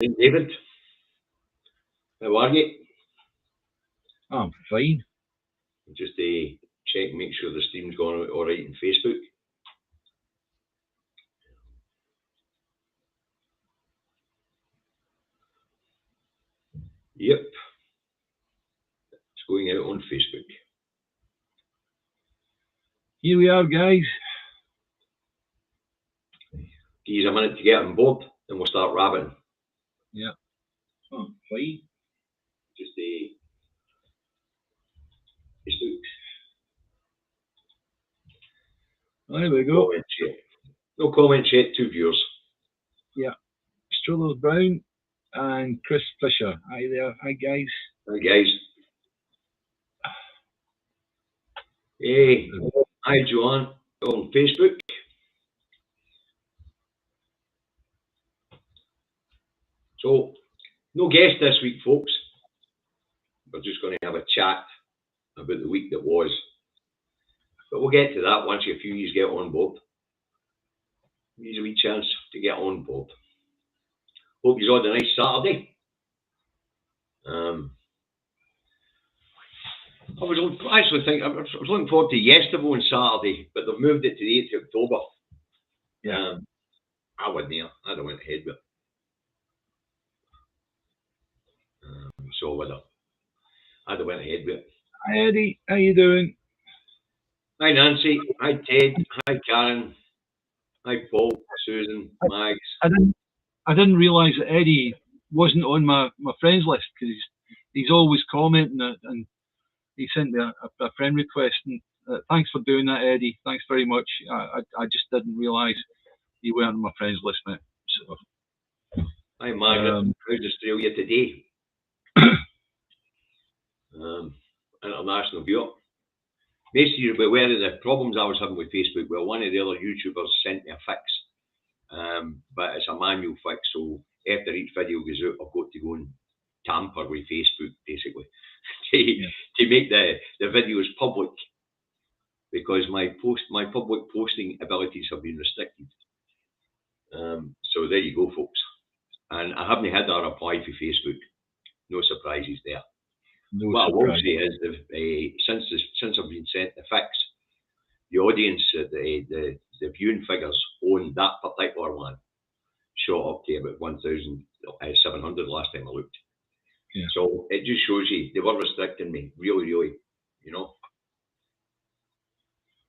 Hey, David, how are you? I'm fine. Just check, make sure the stream's going all right in Facebook. Yep, it's going out on Facebook. Here we are, guys. Give you a minute to get on board, and we'll start rabbiting. Yeah. I'm fine. Just Facebook. There we go. Comment chat. No comment chat, 2 viewers. Yeah. Strudel Brown and Chris Fisher. Hi there. Hi, guys. Hi, guys. Hey, hi, Joanne, on Facebook. So, no guest this week, folks. We're just going to have a chat about the week that was. But we'll get to that once a few of you get on board. Here's a wee chance to get on board. Hope you've had a nice Saturday. I was looking forward to yesterday on Saturday, but they've moved it to the 8th of October. Yeah. I wasn't there. I'd have went ahead with it. So I'd have went ahead with it. Hi, Eddie. How you doing? Hi, Nancy. Hi, Ted. Hi, Karen. Hi, Paul, Susan, Mags. I didn't realise that Eddie wasn't on my friends list because he's always commenting it, and he sent me a friend request. And thanks for doing that, Eddie. Thanks very much. I just didn't realise you weren't on my friends list, mate. So, hi, Margaret. How's Australia today? International viewer. Basically, you're aware of the problems I was having with Facebook. Well, one of the other YouTubers sent me a fix, but it's a manual fix. So after each video goes out, I've got to go and tamper with Facebook, basically, to make the videos public, because my public posting abilities have been restricted. So there you go, folks. And I haven't had a reply for Facebook. No surprises there. What I will say is, since I've been sent the fix, the audience, the viewing figures on that particular one shot up to about 1,700 last time I looked. Yeah. So it just shows you they were restricting me, really, you know.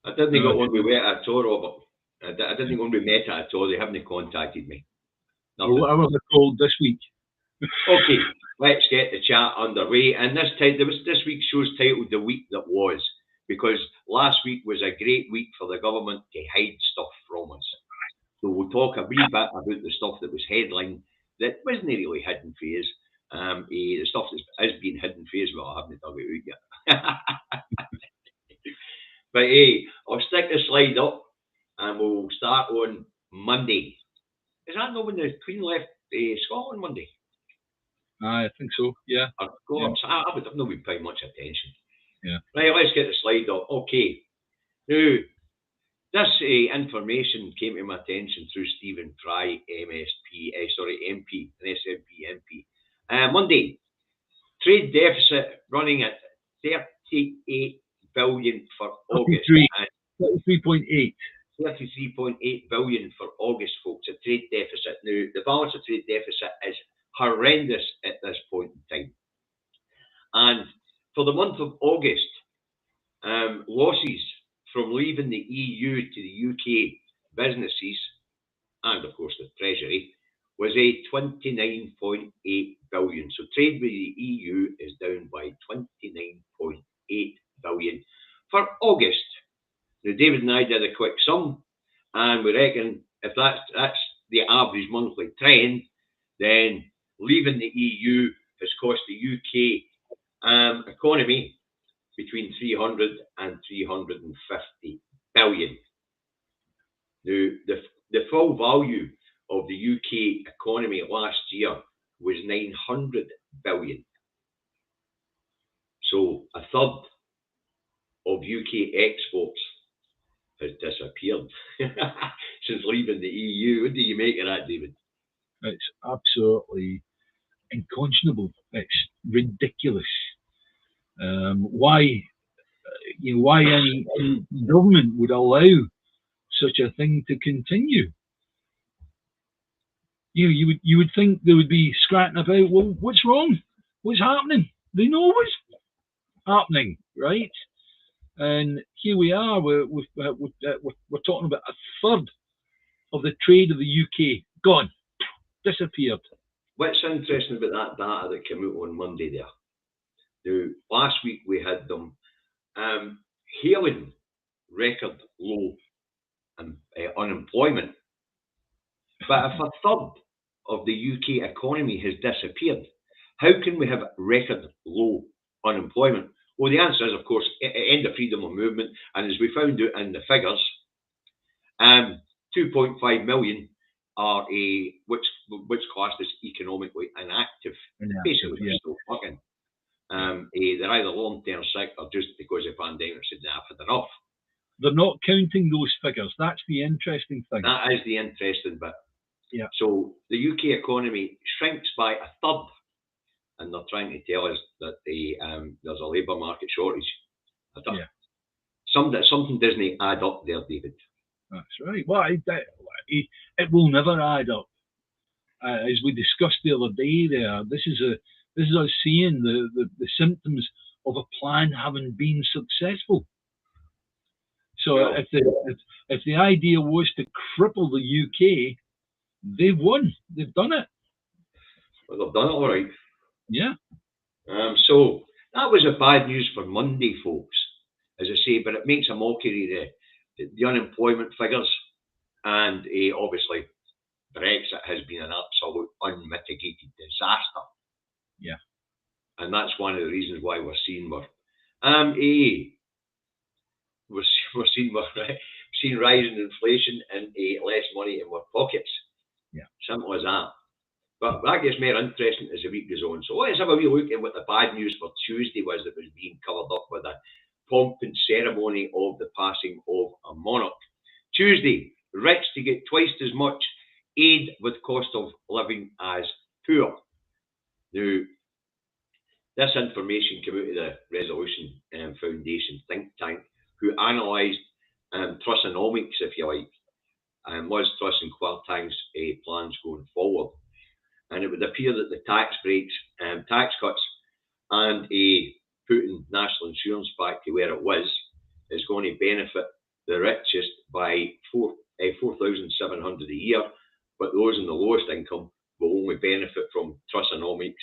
I didn't go on with Meta at all, Robert. I didn't go on with Meta at all. They haven't contacted me. Nothing. I was called this week. Okay, let's get the chat underway. And this week's show's titled "The Week That Was," because last week was a great week for the government to hide stuff from us. So we'll talk a wee bit about the stuff that was headline that wasn't really hidden for us. The stuff that has been hidden for us, well, I haven't dug it out yet. But hey, I'll stick the slide up and we'll start on Monday. Is that not when the Queen left Scotland Monday? I think so, yeah. Of course. Yeah. I would have not been paying much attention. Yeah. Right, let's get the slide up. Okay. Now, this information came to my attention through Stephen Fry, MP, an SNP MP. Monday, trade deficit running at 38 billion for August. 33.8. 33.8 billion for August, folks, a trade deficit. Now, the balance of trade deficit is horrendous at this point in time. And for the month of August, losses from leaving the EU to the UK businesses, and of course the Treasury, was a 29.8 billion. So trade with the EU is down by 29.8 billion for August. Now, David and I did a quick sum, and we reckon if that's the average monthly trend, then leaving the EU has cost the UK economy between 300 and 350 billion. Now, the full value of the UK economy last year was 900 billion. So a third of UK exports has disappeared since leaving the EU. What do you make of that, David? It's absolutely unconscionable. It's ridiculous. Why, why any government would allow such a thing to continue? You would think they would be scratching about. Well, what's wrong? What's happening? They know what's happening, right? And here we are. We're talking about a third of the trade of the UK gone, disappeared. What's interesting about that data that came out on Monday there? Now, last week we had them hailing record low unemployment. But if a third of the UK economy has disappeared, how can we have record low unemployment? Well, the answer is, of course, end of freedom of movement. And as we found out in the figures, 2.5 million are which classed as economically inactive. Basically, they're still working. They're either long-term sick or just because of the pandemic said they've had enough. They're not counting those figures. That's the interesting thing. That is the interesting bit. Yeah. So the UK economy shrinks by a third, and they're trying to tell us that there's a labour market shortage. Something doesn't add up there, David. That's right. Well, it will never add up. As we discussed the other day, this is us seeing the symptoms of a plan having been successful. So if the idea was to cripple the UK, they've won. They've done it. Well, they've done it all right. Yeah. So that was a bad news for Monday, folks, as I say, but it makes a mockery of the unemployment figures, and obviously Brexit has been an absolute unmitigated disaster. Yeah. And that's one of the reasons why we're seeing rising inflation and less money in our pockets. Yeah. Simple as that. But that gets more interesting as the week goes on. So let's have a wee look at what the bad news for Tuesday was that was being covered up with a pomp and ceremony of the passing of a monarch. Tuesday, rich to get twice as much aid with cost of living as poor. Now, this information came out of the Resolution Foundation think tank, who analysed Trussonomics, if you like, and Liz Truss and Kwarteng's plans going forward. And it would appear that the tax breaks, tax cuts, and putting national insurance back to where it was is going to benefit the richest by $4,700 a year, but those in the lowest income will only benefit from Trussonomics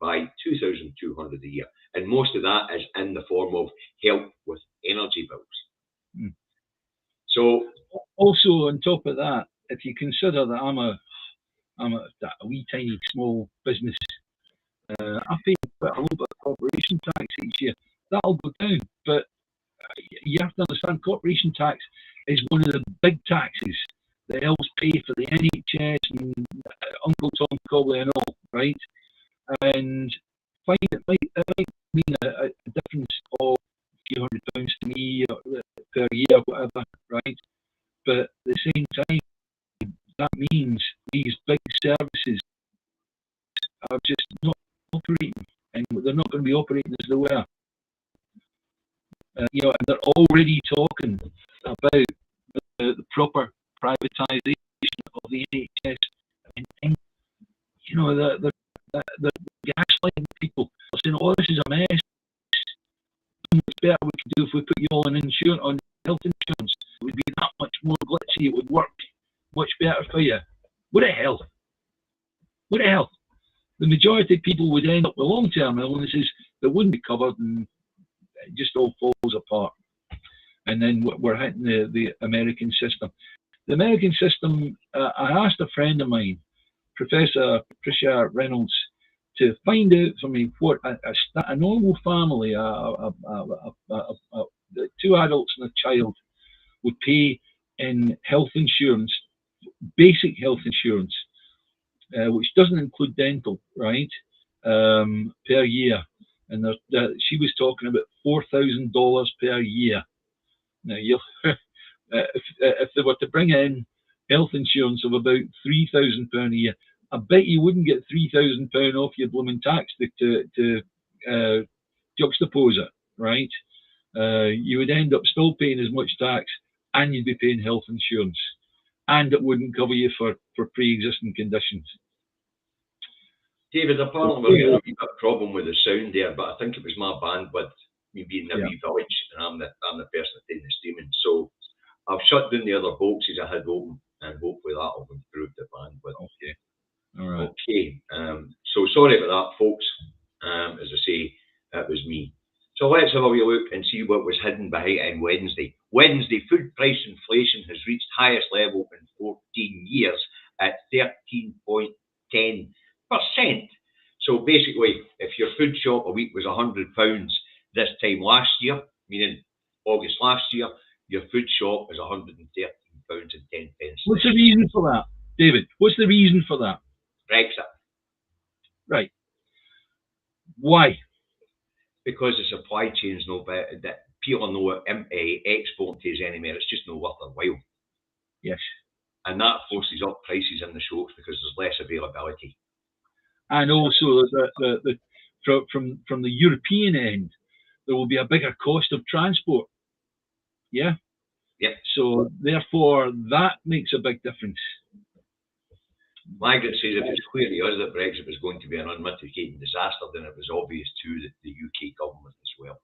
by $2,200 a year, and most of that is in the form of help with energy bills. So, also on top of that, if you consider that I'm a wee tiny small business, I pay a little bit of corporation tax each year. That'll go down, but you have to understand corporation tax is one of the big taxes that helps pay for the NHS and Uncle Tom Cobley and all, right? And it might mean a difference of a few £100 to me per year, whatever, right? But at the same time, that means these big services are just not operating, and they're not going to be operating as they were. And they're already talking about the proper privatisation of the NHS, and they're gaslighting people. They're saying, "Oh, this is a mess. What's better we could do if we put you all on health insurance? It would be that much more glitzy. It would work much better for you." What the hell? What the hell? The majority of people would end up with long-term illnesses that wouldn't be covered, and it just all falls apart. And then we're hitting the American system. The American system, I asked a friend of mine, Professor Patricia Reynolds, to find out for me what a normal family, two adults and a child, would pay in health insurance, basic health insurance, which doesn't include dental, right, per year. And she was talking about $4,000 per year. Now, if they were to bring in health insurance of about £3,000 a year, I bet you wouldn't get £3,000 off your blooming tax to juxtapose it, right? You would end up still paying as much tax, and you'd be paying health insurance, and it wouldn't cover you for pre-existing conditions. David, apparently we're getting a wee bit problem with the sound there, but I think it was my bandwidth, me being in a wee village, and I'm the person that's doing the streaming. So I've shut down the other boxes I had open, and hopefully that'll improve the bandwidth. Okay. All right. Okay. So sorry about that, folks. As I say, that was me. So let's have a wee look and see what was hidden behind on Wednesday. Wednesday, food price inflation has reached highest level in 14 years at 13.10%. So basically, if your food shop a week was £100 this time last year, meaning August last year, your food shop is £113.10. What's the reason for that, David? What's the reason for that? Brexit. Right. Why? Because the supply chain's no better, that people are no export to anywhere. It's just no worth their while. Yes. And that forces up prices in the shops because there's less availability. And also, from the European end, there will be a bigger cost of transport. Yeah? Yep. So, therefore, that makes a big difference. Margaret says if it's clear to us that Brexit was going to be an unmitigated disaster, then it was obvious to the UK government as well.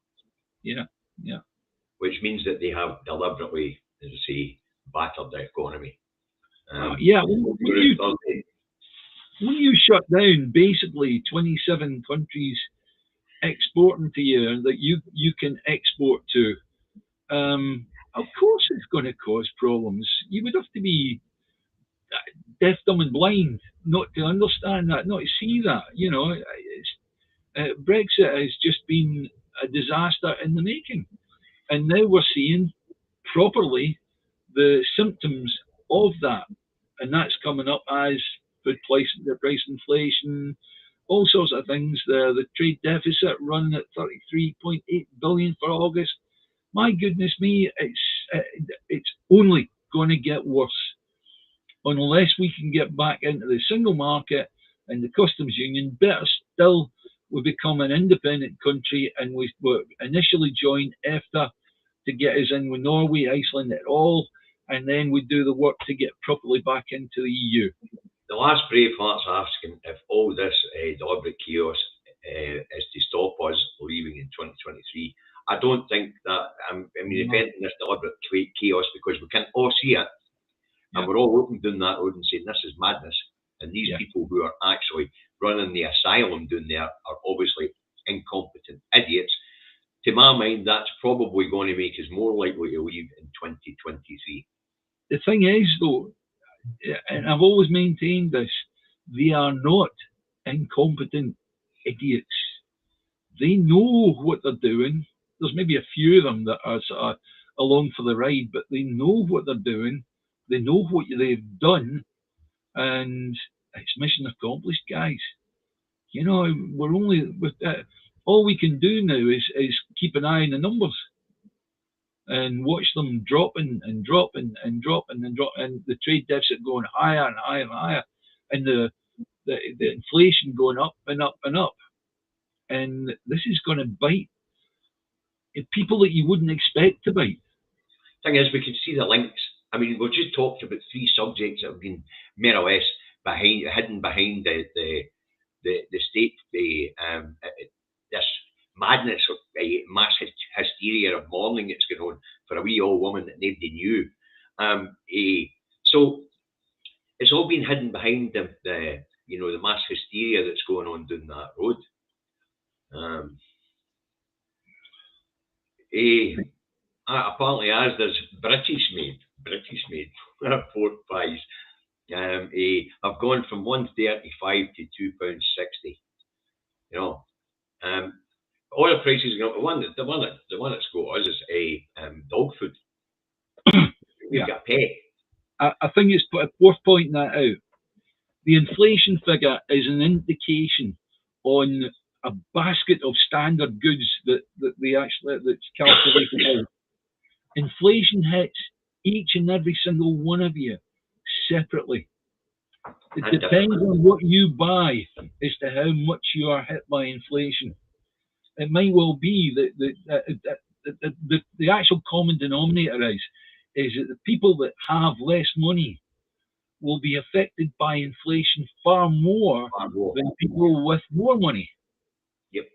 Yeah, yeah. Which means that they have deliberately, as I say, battered the economy. Yeah, when you shut down basically 27 countries exporting to you that you can export to, of course it's going to cause problems. You would have to be deaf, dumb, and blind not to understand that, not to see that. You know, Brexit has just been a disaster in the making, and now we're seeing properly the symptoms of that, and that's coming up as food price inflation, all sorts of things. The trade deficit running at 33.8 billion for August. My goodness me, it's only going to get worse unless we can get back into the single market and the customs union. Better still, we become an independent country and we initially join EFTA to get us in with Norway, Iceland at all, and then we do the work to get properly back into the EU. The last brave heart's asking if all this deliberate chaos is to stop us leaving in 2023. I don't think that, inventing this deliberate chaos because we can all see it. And we're all looking down that road and saying this is madness. And these people who are actually running the asylum down there are obviously incompetent idiots. To my mind, that's probably going to make us more likely to leave in 2023. The thing is, though, and I've always maintained this, they are not incompetent idiots. They know what they're doing. There's maybe a few of them that are sort of along for the ride, but they know what they're doing. They know what they've done, and it's mission accomplished, guys. You know, we're only all we can do now is keep an eye on the numbers and watch them dropping and dropping and dropping and drop, and the trade deficit going higher and higher and higher, and the inflation going up and up and up, and this is going to bite people that you wouldn't expect to bite. Thing is, we can see the links. I mean, we've just talked about three subjects that have been more or less hidden behind the state, this madness of mass hysteria of mourning that's going on for a wee old woman that nobody knew. So it's all been hidden behind the mass hysteria that's going on down that road. Apparently, as there's British made pork pies. I've gone from £1.35 to £2.60. You know, oil prices are going up. The one that's got us is dog food. We've got a pet. I think it's worth pointing that out. The inflation figure is an indication on a basket of standard goods that's calculated out. Inflation hits each and every single one of you separately. It depends on what you buy as to how much you are hit by inflation. It might well be that the actual common denominator is that the people that have less money will be affected by inflation far more than people with more money. Yep.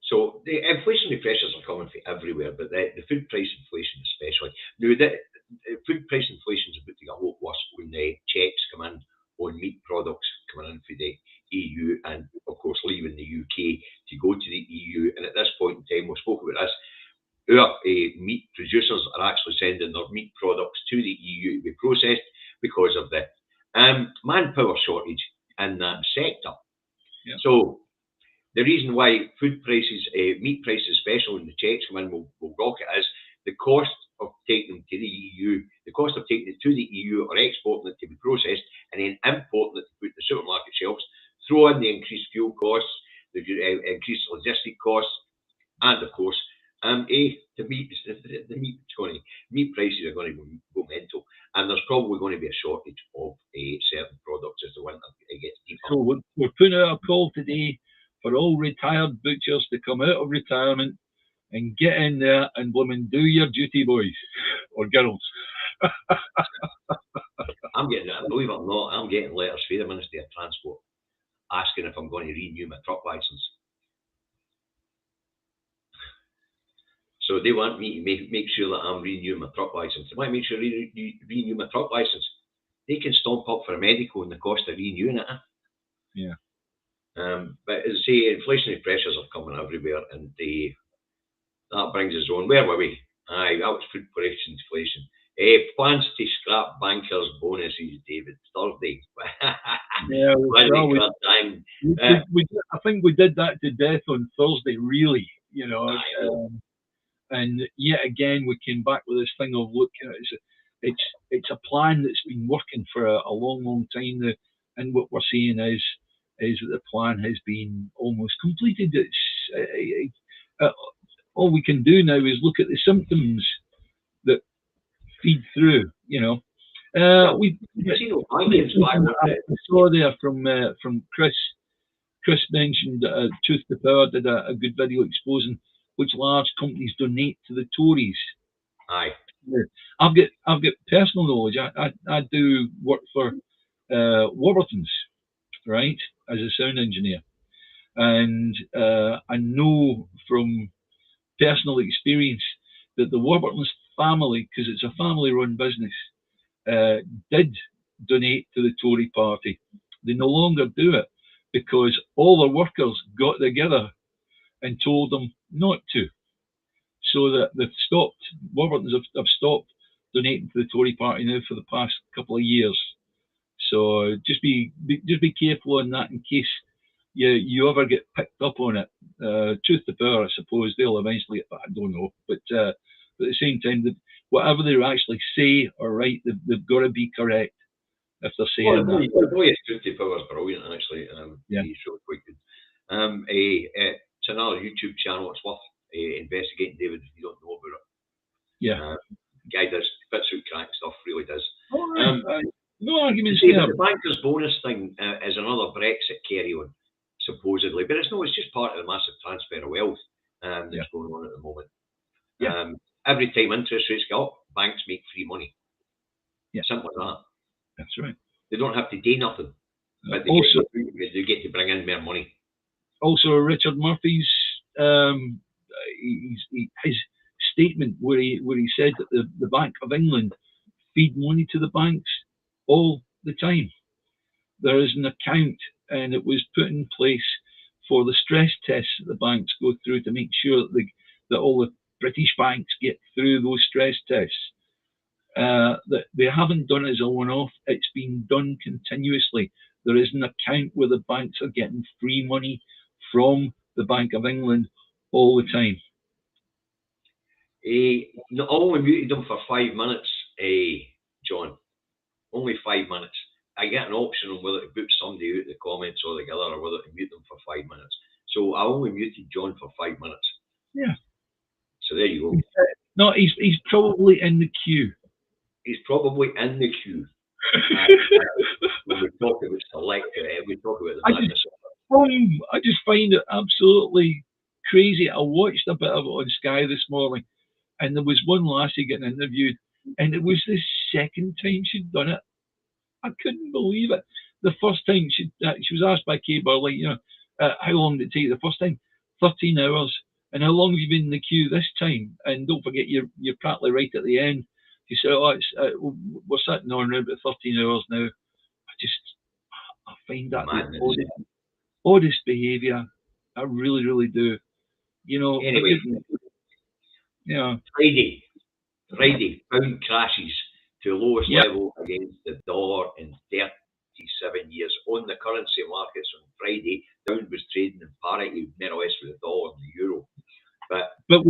So the inflationary pressures are coming from everywhere, but the food price inflation especially. Now, the food price inflation is about to get a lot worse when the checks come in on meat products coming in for the EU and, of course, leaving the UK to go to the EU. And at this point in time, we spoke about this. Our meat producers are actually sending their meat products to the EU to be processed because of the manpower shortage in that sector. Yeah. So the reason why food prices, meat prices, especially when the checks come in, will rocket is the cost of taking them to the EU, the cost of taking it to the EU or exporting it to be processed and then importing it to put the supermarket shelves, throw in the increased fuel costs, the increased logistic costs, and of course, the meat prices are going to go mental, and there's probably going to be a shortage of certain products as the winter gets deeper. So we're putting out a call today for all retired butchers to come out of retirement and get in there and blooming do your duty, boys or girls. I'm getting, believe it or not, I'm getting letters from the Ministry of Transport asking if I'm going to renew my truck licence. So they want me to make sure that I'm renewing my truck licence. They want to make sure I renew my truck licence. They can stomp up for a medical and the cost of renewing it. Yeah. But as I say, inflationary pressures are coming everywhere, and that brings us on. Where were we? Aye, that was food price inflation. Plans to scrap bankers' bonuses, David. Thursday. Yeah, I think we did that to death on Thursday, really. You know, and yet again we came back with this thing of look, it's a plan that's been working for a long time now, and what we're seeing is that the plan has been almost completed. All we can do now is look at the symptoms that feed through. You know, I saw there from Chris. Chris mentioned Truth to Power did a good video exposing which large companies donate to the Tories. Aye. I've got personal knowledge. I do work for Warburton's, right, as a sound engineer, and I know from personal experience that the Warburton's family, because it's a family-run business, did donate to the Tory party. They no longer do it because all their workers got together and told them not to. So that they've stopped, Warburton's have stopped donating to the Tory party now for the past couple of years. So just be careful on that in case you ever get picked up on it. Truth to Power, I suppose they'll eventually, I don't know, but at the same time, whatever they actually say or write, they've got to be correct if they're saying that. Truth to Power is brilliant, actually. He's really quite good. It's another YouTube channel. It's worth investigating, David, if you don't know about it. Yeah. Guy does fits out crack stuff, really does. No arguments there. The banker's bonus thing is another Brexit carry-on, supposedly, but it's just part of the massive transfer of wealth that's going on at the moment. Yeah. Every time interest rates go up, banks make free money. Yeah. Simple as that. That's right. They don't have to do nothing, but they get to bring in more money. Also, Richard Murphy's his statement where he said that the Bank of England feed money to the banks all the time. There is an account, and it was put in place for the stress tests that the banks go through to make sure that all the British banks get through those stress tests. That they haven't done it as a one-off. It's been done continuously. There is an account where the banks are getting free money from the Bank of England all the time. I only muted them for 5 minutes, John. Only 5 minutes. I get an option on whether to boot somebody out the comments or the other, or whether to mute them for 5 minutes. So I only muted John for 5 minutes. Yeah. So there you go. No, he's probably in the queue. He's probably in the queue. when we talk about select, we talk about the madness. I just find it absolutely crazy. I watched a bit of it on Sky this morning, and there was one lassie getting interviewed, and it was the second time she'd done it. I couldn't believe it. The first time she was asked by Kay Burley, how long did it take? The first time, 13 hours. And how long have you been in the queue this time? And don't forget, you're practically right at the end. She said, we're sitting on around about 13 hours now. I find that the oddest behaviour. I really, really do. Anyway, Friday, pound crashes to lowest level against the dollar in 37 years. On the currency markets on Friday, pound was trading in parity more or less with the dollar and the euro. But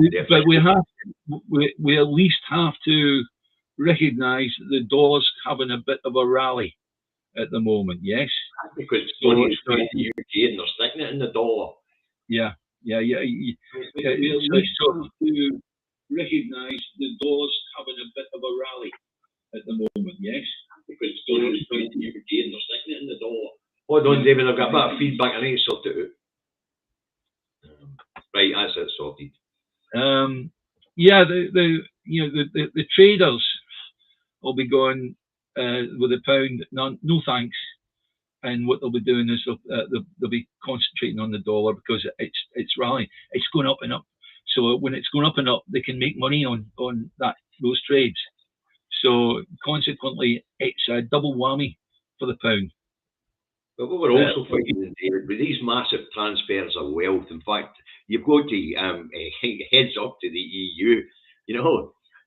we at least have to recognise that the dollar's having a bit of a rally at the moment. Yes, because money's going to the UK and they're sticking it in the dollar. Yeah. We at least have to recognise the dollar's having a bit of a rally at the moment. Yes, because money's going to the UK and they're sticking it in the dollar. Hold on, David. I've got a bit of feedback. I need to sort it out. Right, that's it sorted. The traders will be going with the pound. No thanks. And what they'll be doing is they'll be concentrating on the dollar because it's rallying. It's going up and up. So when it's going up and up, they can make money on those trades. So consequently, it's a double whammy for the pound. But what we're also finding, David, with these massive transfers of wealth, in fact, you've got to heads up to the EU.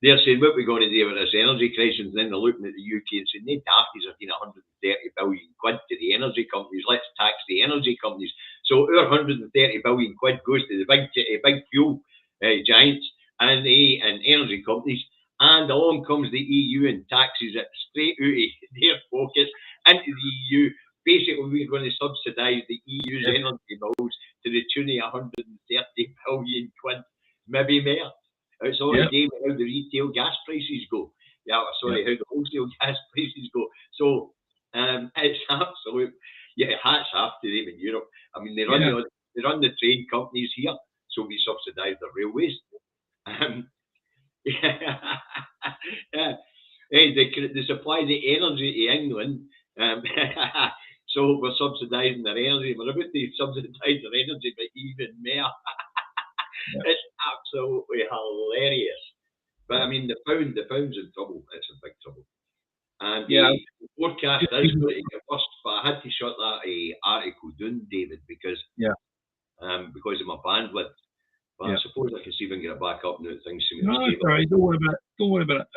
They're saying what we're going to do with this energy crisis, and then they're looking at the UK and saying, they dafties are giving 130 billion quid to the energy companies. Let's tax the energy companies. So our 130 billion quid goes to the big fuel giants and energy companies, and along comes the EU and taxes it straight out of their pockets into the EU. Basically, we're going to subsidise the EU's energy bills to the tune of 130 billion quid, maybe more. It's all a game of how the retail gas prices go. How the wholesale gas prices go. So it's absolute. Hats off to them in Europe. I mean, they run the train companies here, so we subsidise the railways. They supply the energy to England. So we're subsidising their energy. We're about to subsidise their energy, but even more. It's absolutely hilarious. But I mean, the pound's in trouble. It's in big trouble. And the forecast is going to get worse. But I had to shut that article down, David, because of my bandwidth. But I suppose I can see if I can get it back up now. Things seem to be stable. Sorry, don't worry about it.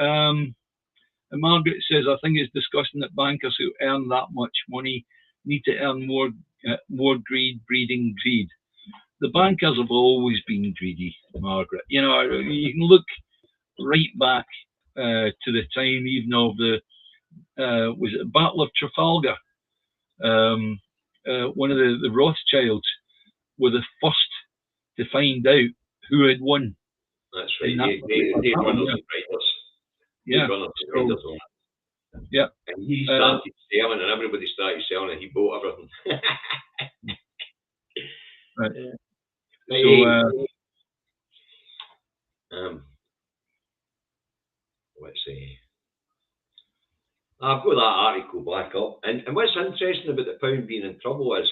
And Margaret says, I think it's disgusting that bankers who earn that much money need to earn more greed, breeding greed. The bankers have always been greedy, Margaret. You can look right back to the time even of the was it the Battle of Trafalgar. One of the Rothschilds were the first to find out who had won. That's right. They runners and writers. And he started selling, and everybody started selling, and he bought everything. Right. Let's see. I've got that article back up, and what's interesting about the pound being in trouble is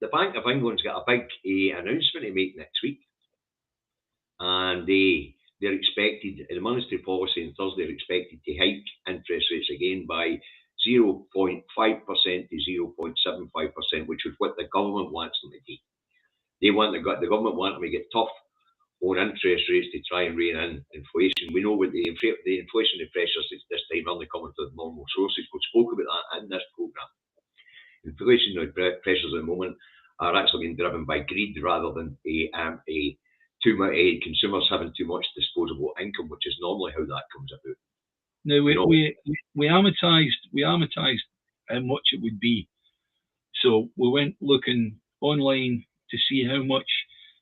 the Bank of England's got a big announcement to make next week, and they're expected, in the monetary policy on Thursday, they're expected to hike interest rates again by 0.5% to 0.75%, which is what the government wants them to do. The government want them to get tough on interest rates to try and rein in inflation. We know with the inflationary pressures this time only coming to the normal sources. We spoke about that in this programme. Inflationary pressures at the moment are actually being driven by greed rather than consumers having too much disposable income, which is normally how that comes about. No, we amortized how much it would be. So we went looking online to see how much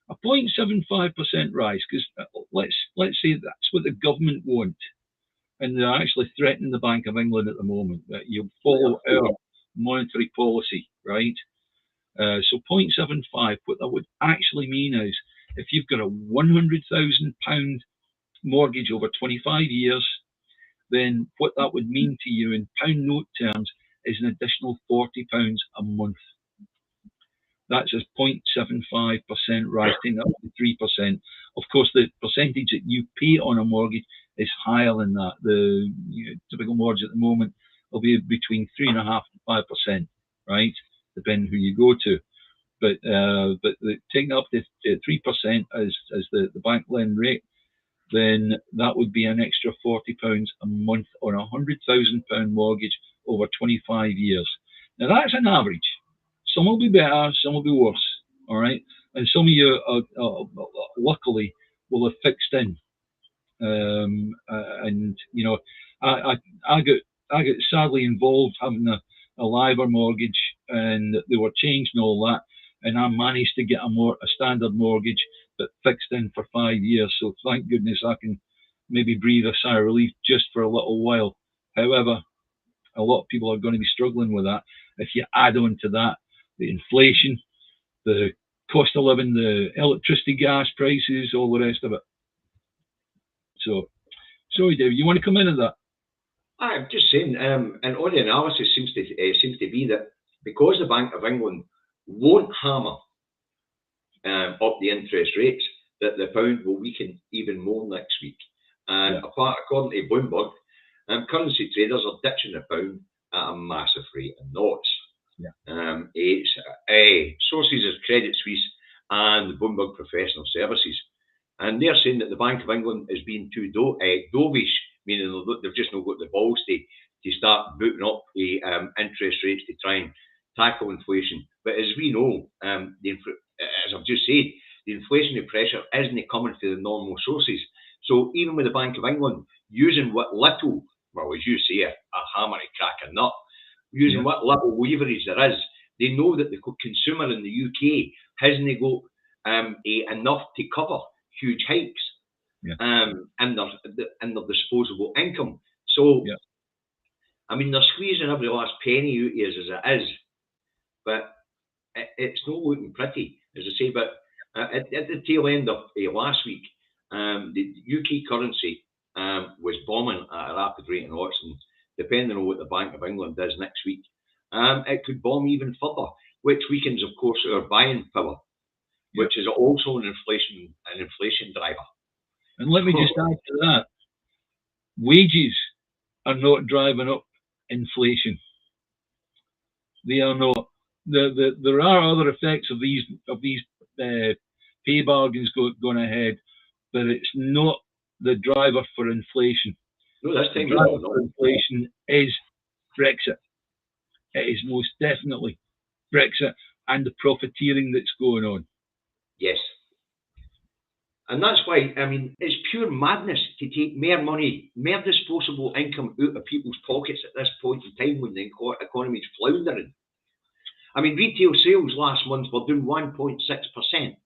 a 0.75% rise, because let's say that's what the government want. and they're actually threatening the Bank of England at the moment that you'll follow our monetary policy, right? So 0.75, what that would actually mean is if you've got a £100,000 mortgage over 25 years, then what that would mean to you in pound note terms is an additional £40 a month. That's a 0.75% rise, taking up to 3%. Of course, the percentage that you pay on a mortgage is higher than that. The typical mortgage at the moment will be between 3.5% and 5%, right? Depending who you go to. But taking up to 3% as the bank lend rate, then that would be an extra £40 a month on a £100,000 mortgage over 25 years. Now that's an average. Some will be better, some will be worse. All right, and some of you luckily will have fixed in. And you know, I got sadly involved having a LIBOR mortgage, and they were changed and all that, and I managed to get a standard mortgage but fixed in for 5 years. So thank goodness I can maybe breathe a sigh of relief just for a little while. However, a lot of people are going to be struggling with that. If you add on to that the inflation, the cost of living, the electricity, gas prices, all the rest of it. So, sorry, Dave, you want to come in on that? I'm just saying, and all the analysis seems to be that because the Bank of England won't hammer up the interest rates, that the pound will weaken even more next week. And according to Bloomberg, currency traders are ditching the pound at a massive rate of knots. It's sources of Credit Suisse and Bloomberg Professional Services, and they're saying that the Bank of England is being too dovish, meaning they've just not got the balls to start booting up the interest rates to try and tackle inflation. But as we know, as I've just said, the inflationary pressure isn't coming from the normal sources. So even with the Bank of England using what little, well, as you say, a hammer to crack a nut, using what little leverage there is, they know that the consumer in the UK hasn't got enough to cover huge hikes in their disposable income. So, I mean, they're squeezing every last penny out of us as it is, but it's not looking pretty, as I say. But at the tail end of last week, the UK currency was bombing at a rapid rate in knots, and depending on what the Bank of England does next week, it could bomb even further, which weakens, of course, our buying power, which is also an inflation driver. And let me just add to that: wages are not driving up inflation. They are not. There are other effects of these pay bargains going ahead, but it's not the driver for inflation. No, that's the driver for inflation is Brexit. It is most definitely Brexit and the profiteering that's going on. Yes. And that's why, I mean, it's pure madness to take more money, more disposable income out of people's pockets at this point in time when the economy is floundering. I mean, retail sales last month were down 1.6%.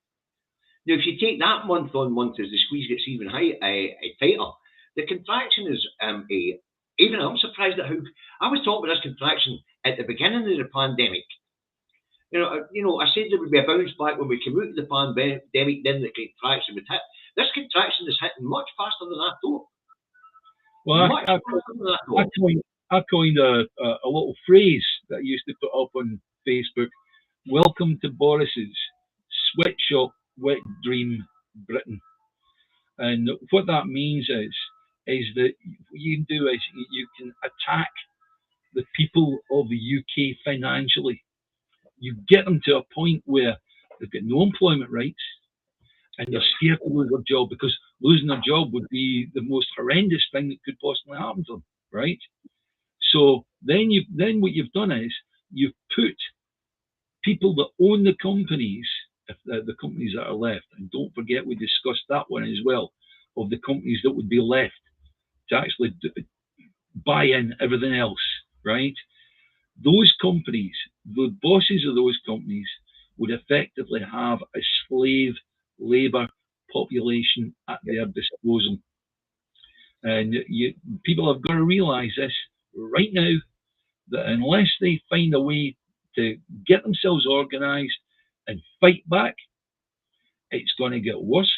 Now, if you take that month on month as the squeeze gets even tighter, the contraction is even I'm surprised at how I was talking about this contraction at the beginning of the pandemic. You know, I said there would be a bounce back when we came out of the pandemic, then the contraction would hit. This contraction is hitting much faster than I thought. Well, I coined a little phrase that I used to put up on Facebook. Welcome to Boris's sweatshop wet dream Britain. And what that means is that what you can do is you can attack the people of the UK financially. You get them to a point where they've got no employment rights and they're scared to lose their job, because losing their job would be the most horrendous thing that could possibly happen to them, right? So then what you've done is you've put people that own the companies, the companies that are left, and don't forget we discussed that one as well, of the companies that would be left to actually buy in everything else, right? Those companies, the bosses of those companies, would effectively have a slave labour population at their disposal. And people have got to realise this right now, that unless they find a way to get themselves organised and fight back, it's going to get worse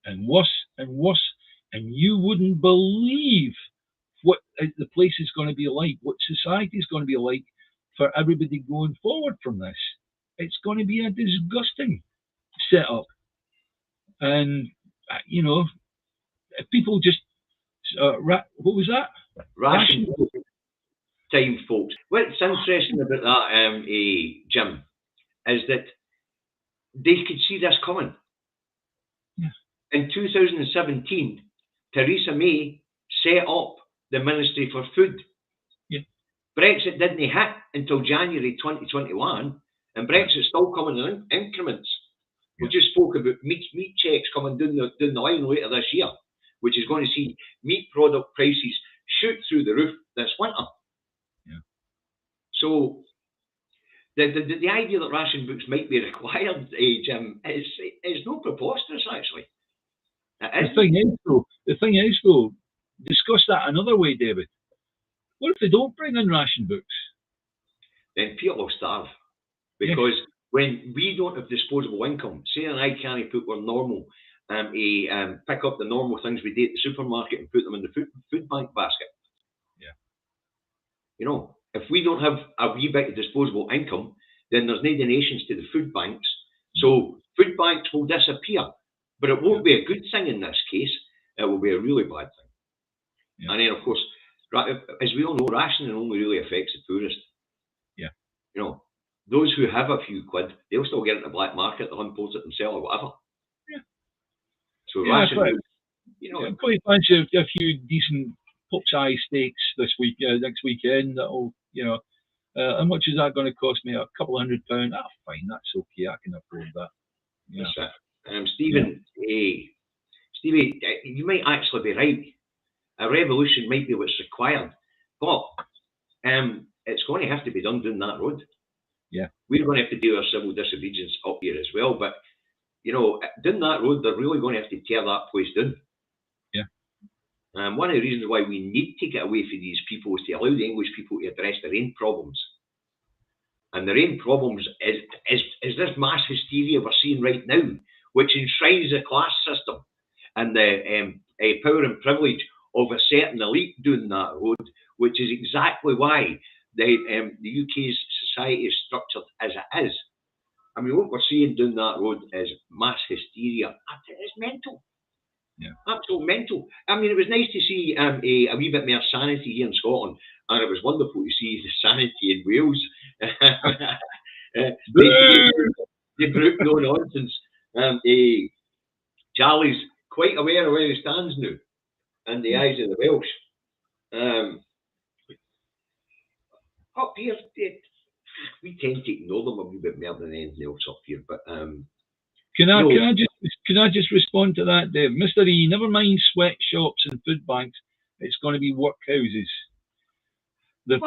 and worse and worse. And you wouldn't believe what the place is going to be like, what society is going to be like for everybody going forward from this. It's going to be a disgusting setup. And, people just, what was that? Ration time, folks. What's interesting about that, Jim, is that they could see this coming. Yeah. In 2017, Theresa May set up the Ministry for Food. Yeah. Brexit didn't hit until January 2021, and Brexit's still coming in increments. We just spoke about meat checks coming down the line later this year, which is going to see meat product prices shoot through the roof this winter. Yeah. So the idea that ration books might be required, Jim, is not preposterous, actually. The thing is, though, discuss that another way, David. What if they don't bring in ration books? Then people will starve. Because when we don't have disposable income, say and I can't put our normal, pick up the normal things we do at the supermarket and put them in the food bank basket. Yeah. You know, if we don't have a wee bit of disposable income, then there's no donations to the food banks. So food banks will disappear. But it won't be a good thing in this case. It will be a really bad thing. Yeah. And then, of course, as we all know, rationing only really affects the poorest. Yeah. You know, those who have a few quid, they'll still get it in the black market, they'll import it and sell or whatever. Yeah. So rationing, I'm quite fancy a few decent pop-size steaks this week, next weekend. That'll, how much is that going to cost me? A couple of £100? Ah, fine, that's okay. I can afford that. Yeah. That's it. Stephen, Stevie, you might actually be right. A revolution might be what's required, but it's going to have to be done down that road. Yeah, we're going to have to do our civil disobedience up here as well. But down that road, they're really going to have to tear that place down. Yeah. One of the reasons why we need to get away from these people is to allow the English people to address their own problems. And their own problems is this mass hysteria we're seeing right now, which enshrines the class system and the power and privilege of a certain elite doing that road, which is exactly why the UK's society is structured as it is. I mean, what we're seeing down that road is mass hysteria. It's mental. Yeah. Absolute mental. I mean, it was nice to see a wee bit more sanity here in Scotland, and it was wonderful to see the sanity in Wales. The group no nonsense. Charlie's quite aware of where he stands now, in the eyes of the Welsh. Up here, we tend to ignore them a wee bit more than anything else up here. But can I just respond to that, Dave? Mr. E, never mind sweatshops and food banks. It's going to be workhouses. But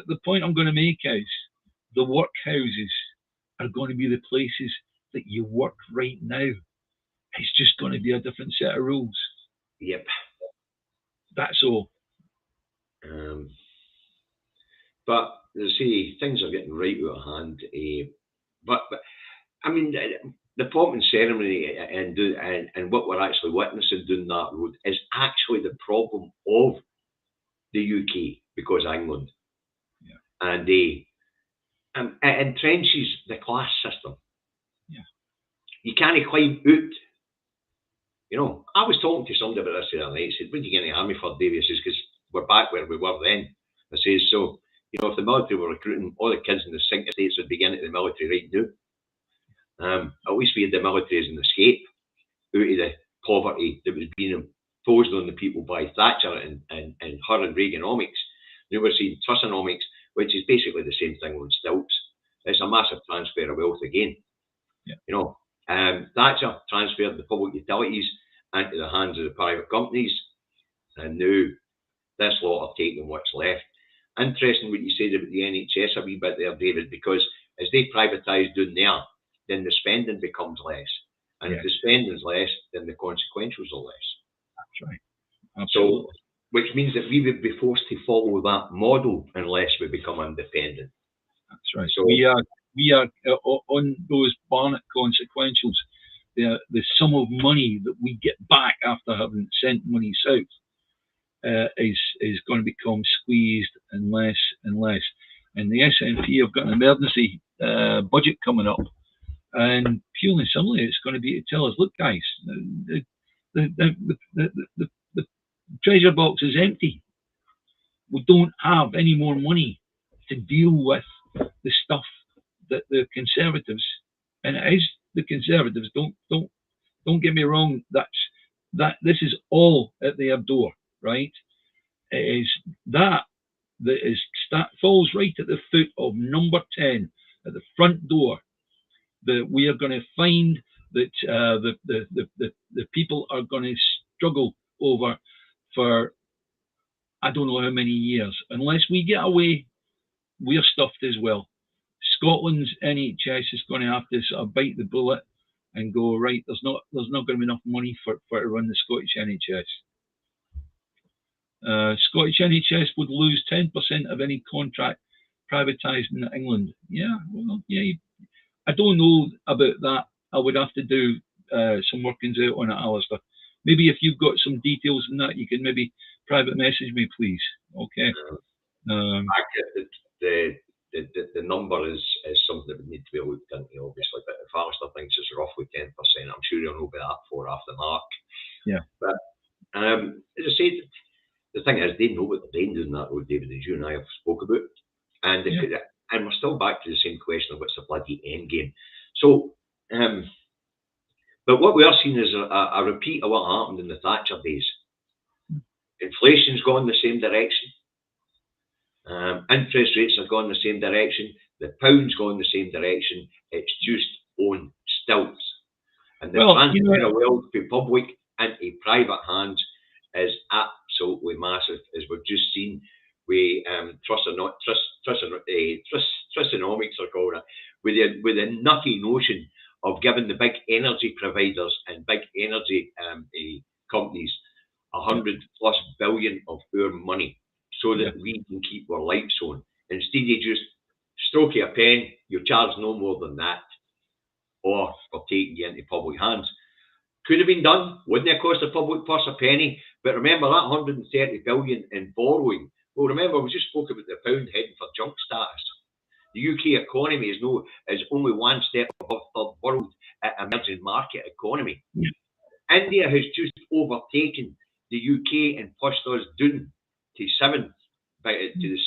the point I'm going to make is the workhouses are going to be the places that you work right now. It's just going to be a different set of rules. Yep. That's all. But as I say, things are getting right out of hand. But I mean, the pomp and ceremony and what we're actually witnessing down that road is actually the problem of the UK because of England. Yeah. And it entrenches the class system. Yeah. You can't climb out. I was talking to somebody about this the other night. I said, "When do you get in the army for, Davies?" He says, "Because we're back where we were then." I says, "So, if the military were recruiting, all the kids in the Cinque States would begin at the military right now. At least we had the military as an escape out of the poverty that was being imposed on the people by Thatcher and her and Reaganomics. Now we're seeing Trussonomics, which is basically the same thing on stilts. It's a massive transfer of wealth again. Yeah. Thatcher transferred the public utilities into the hands of the private companies, and now this lot are taking what's left. Interesting what you said about the NHS a wee bit there, David, because as they privatise down there, then the spending becomes less. And if the spending's less, then the consequentials are less. right. Absolutely. So, which means that we would be forced to follow that model unless we become independent. That's right. So we are on those Barnett consequentials. The sum of money that we get back after having sent money south is going to become squeezed and less and less. And the SNP have got an emergency budget coming up, and purely and simply, it's going to be to tell us, look, guys, the treasure box is empty. We don't have any more money to deal with the stuff that the Conservatives, and it is the Conservatives. Don't get me wrong. This is all at their door, right? It is that falls right at the foot of number 10 at the front door. That we are going to find that the people are going to struggle over for I don't know how many years. Unless we get away, we're stuffed as well. Scotland's NHS is going to have to sort of bite the bullet and go, right, there's not going to be enough money for to run the Scottish NHS. Scottish NHS would lose 10% of any contract privatised in England. Yeah, well, yeah. I don't know about that. I would have to do some workings out on it, Alistair. Maybe if you've got some details on that, you can maybe private message me, please. Okay. The number is something that would need to be looked into, obviously. But if Alistair thinks it's roughly 10%, I'm sure he'll know about that before after Mark. Yeah. But as I said, the thing is, they know what they're doing doing that road, David, as you and I have spoke about. And and we're still back to the same question of what's the bloody end game. So, but what we are seeing is a repeat of what happened in the Thatcher days. Inflation's gone the same direction. Interest rates have gone the same direction. The pound's gone the same direction. It's just on stilts. And the transfer of wealth from public into private hands is absolutely massive, as we've just seen with Trisonomics, are called it, with the nutty notion of giving the big energy providers and big energy companies 100+ billion of our money so that we can keep our lights on. Instead of just stroke a pen, you charge no more than that, or we're taking you into public hands. Could have been done, wouldn't it cost the public purse a penny? But remember that 130 billion in borrowing. Well, remember, we just spoke about the pound heading for junk status. The UK economy is only one step above third world emerging market economy. Yeah. India has just overtaken the UK and pushed us down to the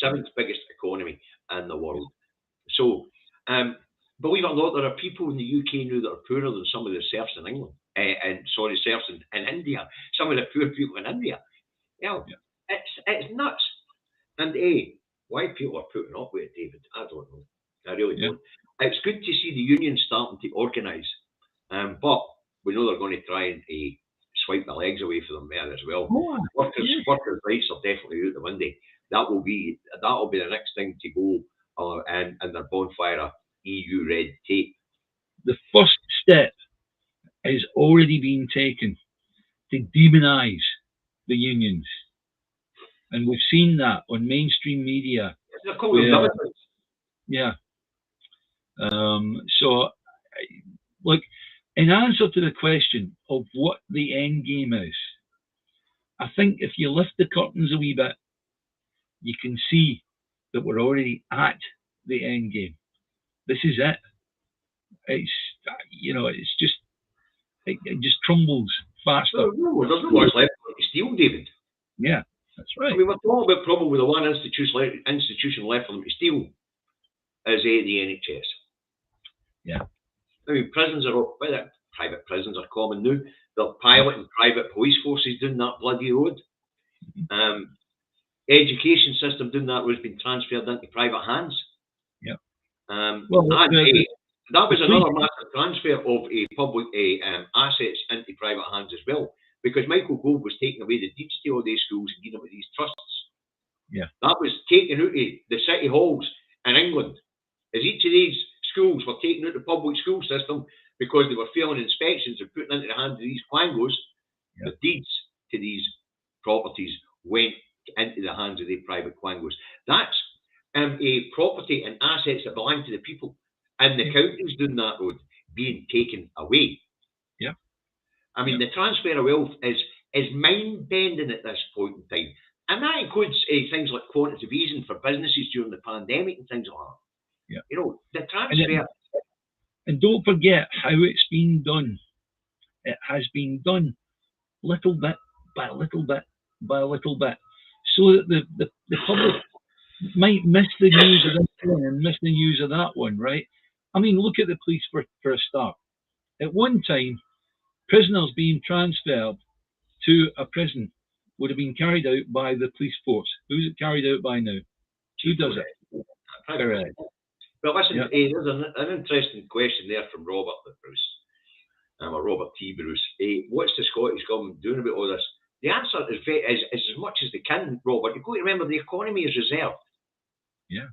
seventh biggest economy in the world. So, believe it or not, there are people in the UK now that are poorer than some of the serfs in England. Serfs in India. Some of the poor people in India. It's nuts. And why people are putting up with it, David, I don't know. I really don't. It's good to see the unions starting to organise, but we know they're going to try and swipe the legs away for them there as well. Workers' rights are definitely out the window. That will be the next thing to go, and their bonfire of EU red tape. The first step has already been taken to demonise the unions. And we've seen that on mainstream media. So, like, in answer to the question of what the end game is, I think if you lift the curtains a wee bit, you can see that we're already at the end game. This is it. It's just, it just crumbles faster. There's no much left to steal, David. Yeah, that's right. I mean, we're talking about probably the one institution left for them to steal is the NHS. Yeah. I mean, prisons are all, private prisons are common now. They're piloting private police forces down that bloody road. Education system doing that road has been transferred into private hands. Yeah. That was another massive transfer of public assets into private hands as well, because Michael Gove was taking away the deeds to all these schools and giving them these trusts. Yeah. That was taken out of the city halls in England, as each of these schools were taken out of the public school system because they were failing inspections and putting into the hands of these quangos the deeds to these properties went into the hands of the private quangos. That's a property and assets that belong to the people, and the counties doing that road being taken away. Yeah. I mean, the transfer of wealth is mind-bending at this point in time. And that includes things like quantitative easing for businesses during the pandemic and things like that. Yeah. You know, the transfer. And don't forget how it's been done. It has been done little bit by little bit by little bit, so that the public might miss the news of this one and miss the news of that one, right? I mean, look at the police for a start. At one time, prisoners being transferred to a prison would have been carried out by the police force. Who's it carried out by now? Who does it? Correct. Well, listen, there's an interesting question there from Robert Bruce. Robert T. Bruce. What's the Scottish Government doing about all this? The answer is as much as they can, Robert. You've got to remember the economy is reserved. Yeah.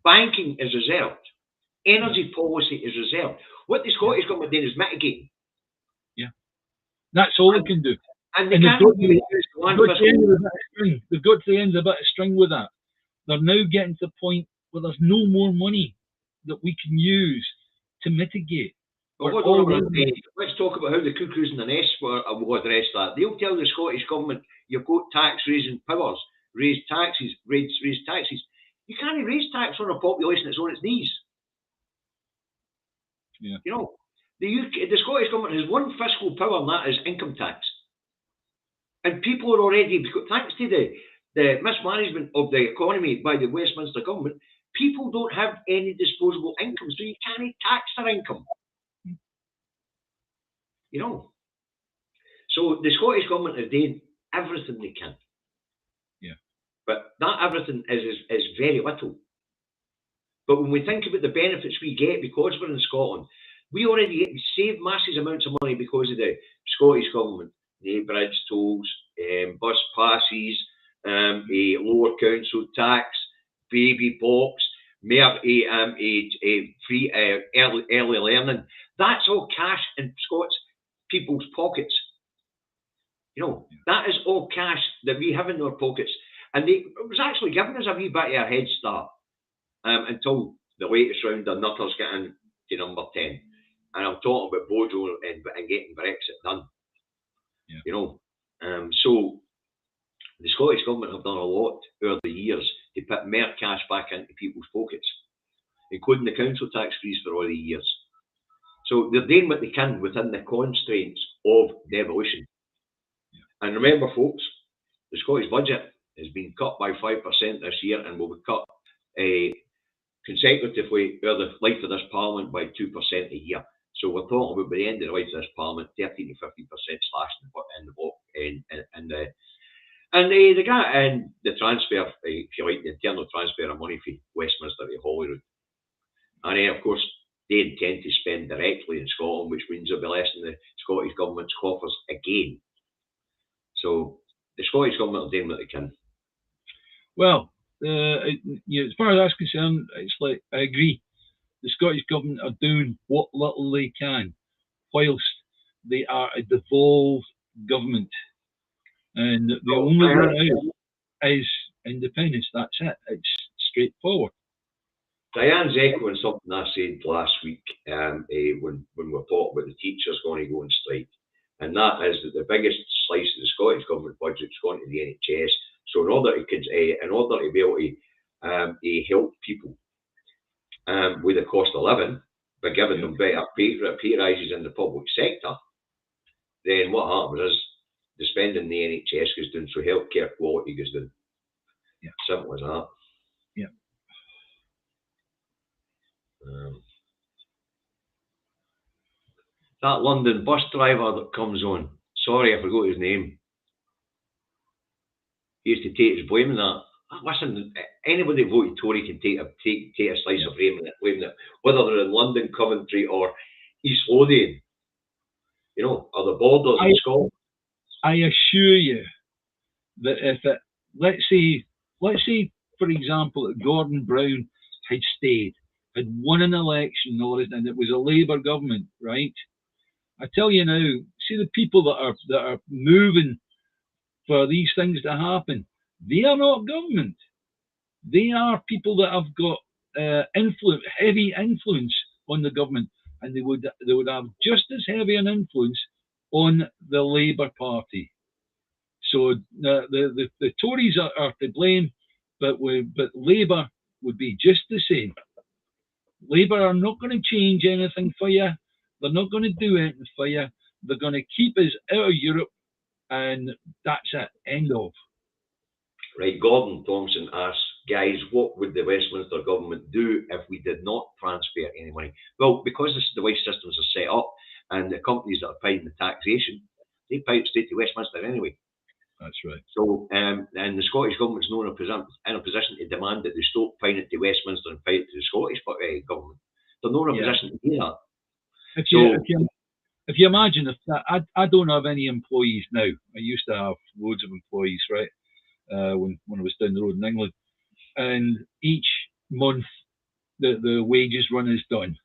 Banking is reserved. Energy policy is reserved. What the Scottish Government doing is mitigating. Yeah. That's all they can do. And they've got to the end of the bit of string with that. They're now getting to the point where there's no more money that we can use to mitigate. Well, let's talk about how the cuckoos in the nest will address that. They'll tell the Scottish Government, you've got tax raising powers, raise taxes. You can't raise tax on a population that's on its knees. Yeah. You know, the Scottish Government has one fiscal power, and that is income tax. And people are already, thanks to the mismanagement of the economy by the Westminster Government, people don't have any disposable income, so you can't tax their income. You know, so the Scottish Government is doing everything they can. Yeah. But that everything is very little. But when we think about the benefits we get because we're in Scotland, we already save massive amounts of money because of the Scottish Government. The bridge tolls, bus passes, a lower council tax, baby box, free early learning. That's all cash in Scots people's pockets. You know, that is all cash that we have in our pockets. And it was actually giving us a wee bit of a head start until the latest round of nutters getting to number 10. And I'm talking about Bojo and getting Brexit done. Yeah. You know, so the Scottish Government have done a lot over the years to put more cash back into people's pockets, including the council tax freeze for all the years. So they're doing what they can within the constraints of devolution. Yeah. And remember, folks, the Scottish budget has been cut by 5% this year and will be cut consecutively over the life of this Parliament by 2% a year. So we're talking about by the end of the life of this Parliament, 13 to 50% slash in the block and the transfer, if you like, the internal transfer of money from Westminster to Holyrood. And of course, they intend to spend directly in Scotland, which means they'll be less in the Scottish Government's coffers again. So the Scottish Government are doing what they can. Well, as far as that's concerned, it's like I agree. The Scottish Government are doing what little they can, whilst they are a devolved government. And the only way out is independence. That's it. It's straightforward. Diane's echoing something I said last week when we were talking about the teachers going to go on strike. And that is that the biggest slice of the Scottish Government budget is going to the NHS. So in order to be able to help people with the cost of living, by giving them better pay rises in the public sector, then what happens is the spending in the NHS goes down, so healthcare quality goes down. Yeah. Simple as that. Yeah. That London bus driver that comes on, sorry I forgot his name. He used to take his blame in that. Listen, anybody that voted Tory can take a slice of blame in it, whether they're in London, Coventry, or East Lothian, you know, or the borders in Scotland. I assure you that if it, let's say, for example, that Gordon Brown had stayed, had won an election, and it was a Labour government, right? I tell you now, see the people that are moving for these things to happen. They are not government. They are people that have got heavy influence on the government, and they would have just as heavy an influence on the Labour Party. So the Tories are to blame, but Labour would be just the same. Labour are not going to change anything for you. They're not going to do anything for you. They're going to keep us out of Europe, and that's it. End of. Right, Gordon Thompson asks, guys, what would the Westminster government do if we did not transfer any money? Well, because the way systems are set up, and the companies that are paying the taxation, they pay it straight to Westminster anyway. That's right. So, and the Scottish government's not in a position to demand that they stop paying it to Westminster and pay it to the Scottish government. They're not in a position to do that. If you imagine, I don't have any employees now. I used to have loads of employees, right? When I was down the road in England, and each month the wages run is done.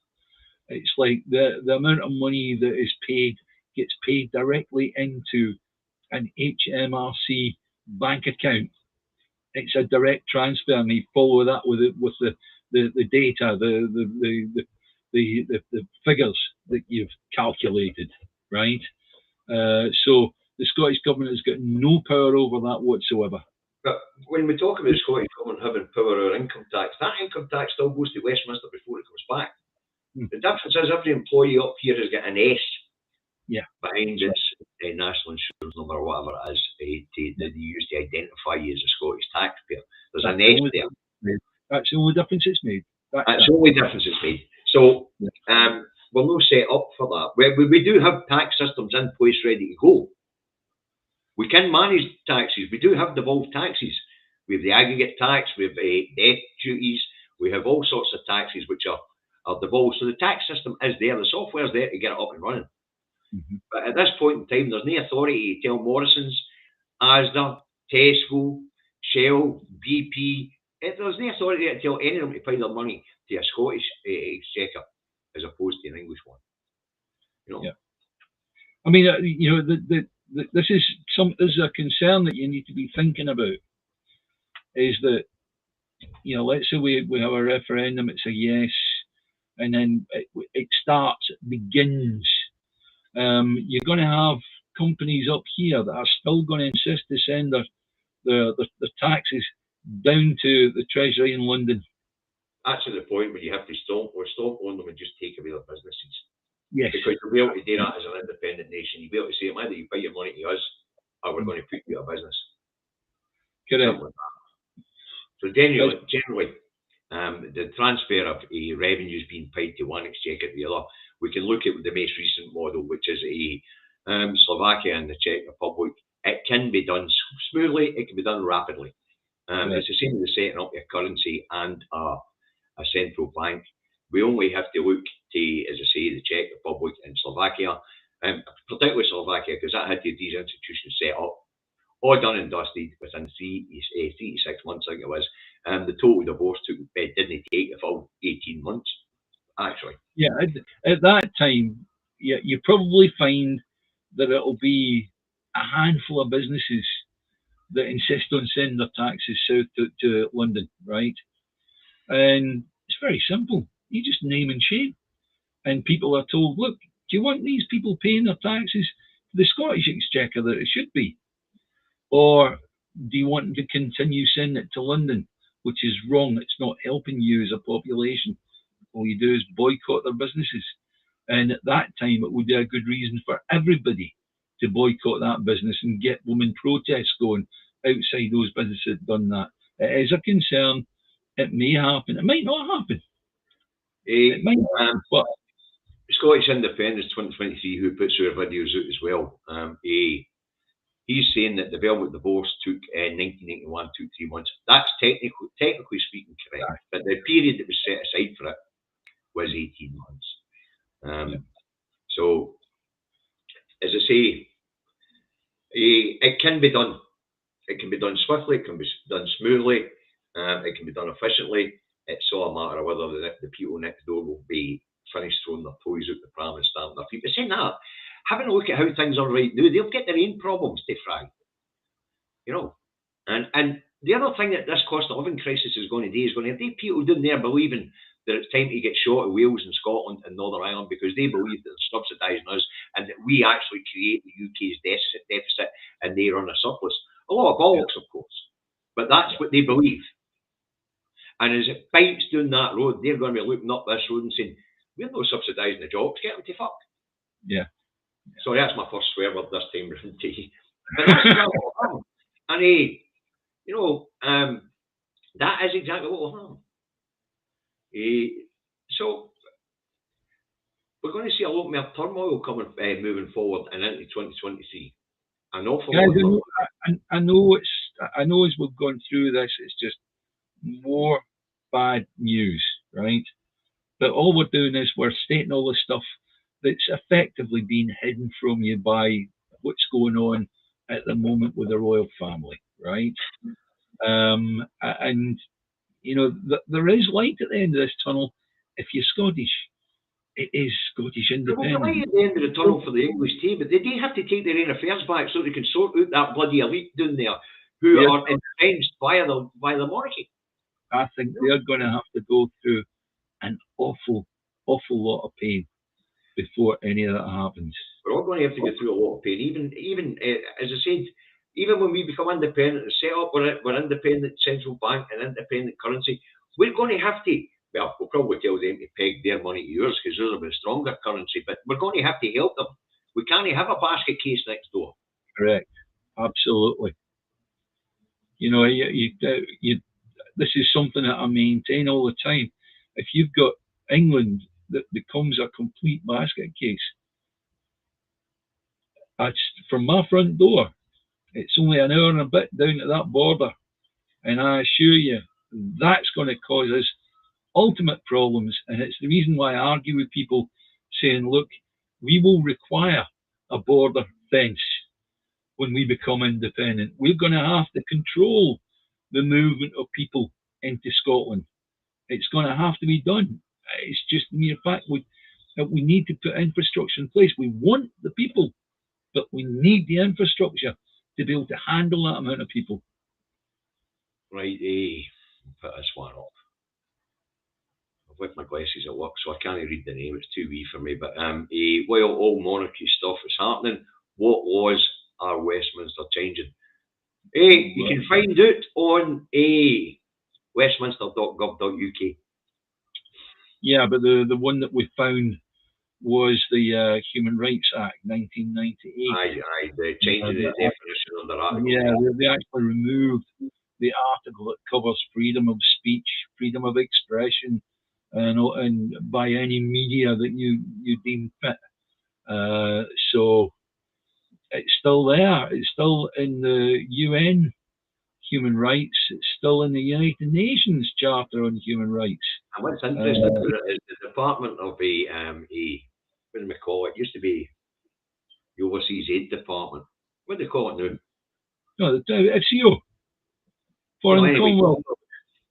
It's like the amount of money that is paid gets paid directly into an HMRC bank account. It's a direct transfer, and they follow that with the data, the figures that you've calculated, right? So the Scottish government has got no power over that whatsoever. But when we talk about the Scottish government having power over income tax, that income tax still goes to Westminster before it comes back. The difference is every employee up here has got an S behind its national insurance number or whatever it is that they use to identify you as a Scottish taxpayer. There's an S there. That's the only difference it's made. That's the only difference it's made. So we're not set up for that. We do have tax systems in place ready to go. We can manage taxes. We do have devolved taxes. We have the aggregate tax, we have death duties, we have all sorts of taxes which are devolved. So the tax system is there, the software is there to get it up and running. But at this point in time, there's no authority to tell Morrison's, Asda, Tesco, Shell, BP, there's no authority to tell any of them to pay their money to a Scottish exchequer as opposed to an English one. You know? Yeah. I mean, this is a concern that you need to be thinking about. Is that, let's say we have a referendum, it's a yes, and then it begins. You're going to have companies up here that are still going to insist to send their taxes down to the Treasury in London. That's at the point where you have to stop on them and just take away their businesses. Yes. Because you'll be able to do that as an independent nation. You'll be able to say, either you pay your money to us or we're going to put you out of business. Correct. So generally, the transfer of revenues being paid to one exchequer to the other, we can look at the most recent model, which is Slovakia and the Czech Republic. It can be done smoothly, it can be done rapidly. It's the same as setting up your currency and a central bank. We only have to look to, as I say, the Czech Republic and Slovakia, particularly Slovakia, because that had these institutions set up, all done and dusted within 3 to 6 months, I think it was. The total divorce didn't take a full 18 months, actually. Yeah, at that time, you probably find that it'll be a handful of businesses that insist on sending their taxes south to London, right? And it's very simple. You just name and shame. And people are told, look, do you want these people paying their taxes to the Scottish Exchequer that it should be? Or do you want them to continue sending it to London, which is wrong? It's not helping you as a population. All you do is boycott their businesses. And at that time, it would be a good reason for everybody to boycott that business and get women protests going outside those businesses that have done that. It is a concern. It may happen. It might not happen. It might happen, but Scottish Independence 2023, who puts their videos out as well, he's saying that the Velvet divorce took 1981, took 3 months. That's technically speaking correct, but the period that was set aside for it was 18 months. So, as I say, it can be done. It can be done swiftly, it can be done smoothly, it can be done efficiently. It's all a matter of whether the people next door will be finished throwing their toys out the pram and stamping their feet. But saying that, having a look at how things are right now, they'll get their own problems to fry. you know. And the other thing that this cost of living crisis is going to do is going to have people down there believing that it's time to get short of Wales and Scotland and Northern Ireland because they believe that they're subsidising us and that we actually create the UK's deficit and they run a surplus. A lot of bollocks, of course, but that's what they believe. And as it bites down that road, they're going to be looking up this road and saying, we're not subsidising the jobs, get them to fuck. Yeah. Sorry, that's my first swear word this time round to you. But that's exactly what happened. And you know, that is exactly what will happen. So we're going to see a lot more turmoil coming, moving forward and into 2023. An awful lot. I know as we've gone through this, it's just more bad news, right? But all we're doing is we're stating all the stuff that's effectively being hidden from you by what's going on at the moment with the royal family, right? And you know, there is light at the end of this tunnel if you're Scottish. It is Scottish independence. Well, at the end of the tunnel for the English team, but they do have to take their own affairs back so they can sort out that bloody elite down there who are entrenched by the monarchy. I think they're going to have to go through an awful lot of pain before any of that happens. We're all going to have to go through a lot of pain. Even as I said, even when we become independent and set up, we're independent central bank and independent currency. We're going to have to. Well, we'll probably tell them to peg their money to yours because there's a bit stronger currency, but we're going to have to help them. We can't have a basket case next door. Correct. Absolutely. You know, this is something that I maintain all the time. If you've got England that becomes a complete basket case, that's from my front door. It's only an hour and a bit down to that border. And I assure you, that's going to cause us ultimate problems. And it's the reason why I argue with people saying, look, we will require a border fence when we become independent. We're going to have to control the movement of people into Scotland. It's going to have to be done. It's just a mere fact that we need to put infrastructure in place. We want the people, but we need the infrastructure to be able to handle that amount of people. Right, put this one off. I've left my glasses at work, so I can't read the name. It's too wee for me. But while all monarchy stuff is happening, what laws are Westminster changing? You can find out on westminster.gov.uk. Yeah, but the one that we found was the Human Rights Act, 1998. Aye, the changing the definition under article. Yeah, they actually removed the article that covers freedom of speech, freedom of expression, and by any media that you deem fit. So it's still there. It's still in the UN human rights. It's still in the United Nations Charter on Human Rights. And what's interesting is the Department of what do we call it? It used to be the Overseas Aid Department. What do they call it now? No, the FCO. Foreign Commonwealth.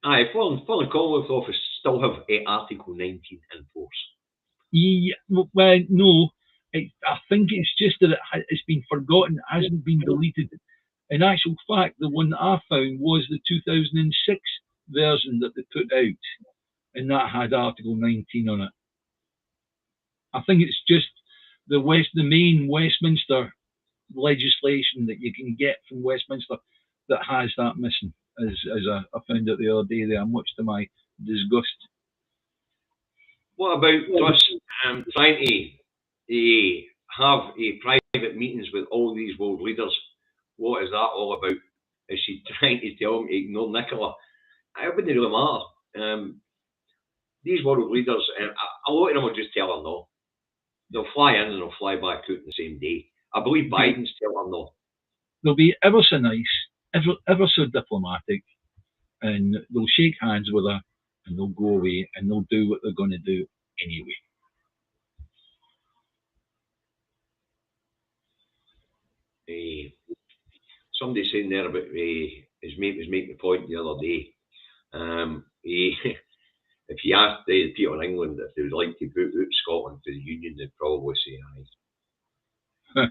Aye, Foreign Commonwealth Office still have Article 19 in force. Yeah, well, no. I think it's just that it's been forgotten, it hasn't been deleted. In actual fact, the one that I found was the 2006 version that they put out, and that had Article 19 on it. I think it's just the main Westminster legislation that you can get from Westminster that has that missing, as I found out the other day there, much to my disgust. What about us trying to have private meetings with all these world leaders? What is that all about? Is she trying to tell them to ignore Nicola? It wouldn't really matter. These world leaders, a lot of them will just tell her no. They'll fly in and they'll fly back out in the same day. I believe Biden's tell her no. They'll be ever so nice, ever so diplomatic, and they'll shake hands with her and they'll go away and they'll do what they're going to do anyway. Somebody saying there about his mate was making the point the other day. If you asked the people in England if they would like to boot out Scotland to the Union, they'd probably say aye.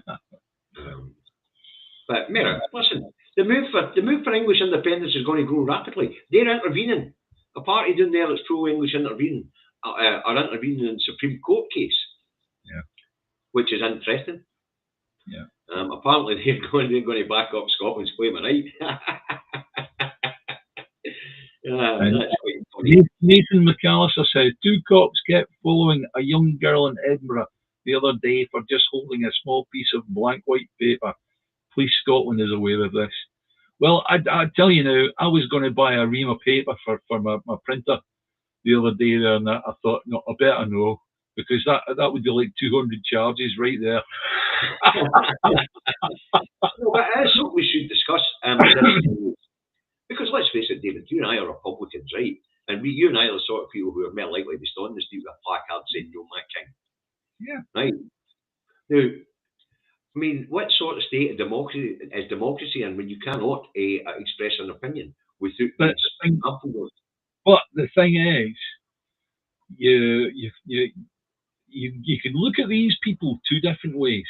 But Mira, listen, The move for English independence is going to grow rapidly. They're intervening. A party down there that's pro-English intervening are intervening in the Supreme Court case, which is interesting. Yeah. Apparently they're going to back up Scotland's claim of right. That's quite funny. Nathan McAllister says 2 cops kept following a young girl in Edinburgh the other day for just holding a small piece of blank white paper. Police Scotland is aware of this. Well, I tell you now, I was going to buy a ream of paper for my printer the other day there, and I thought, no, I better know, because that would be like 200 charges right there. No, but it is something we should discuss. Because let's face it, David, you and I are Republicans, right? And you and I are the sort of people who are more likely to be stood on the street with a placard saying, "You're my king." Yeah. Right. Now, I mean, what sort of state of democracy is democracy in when you cannot express an opinion without being afterwards? But the thing is, you can look at these people 2 different ways.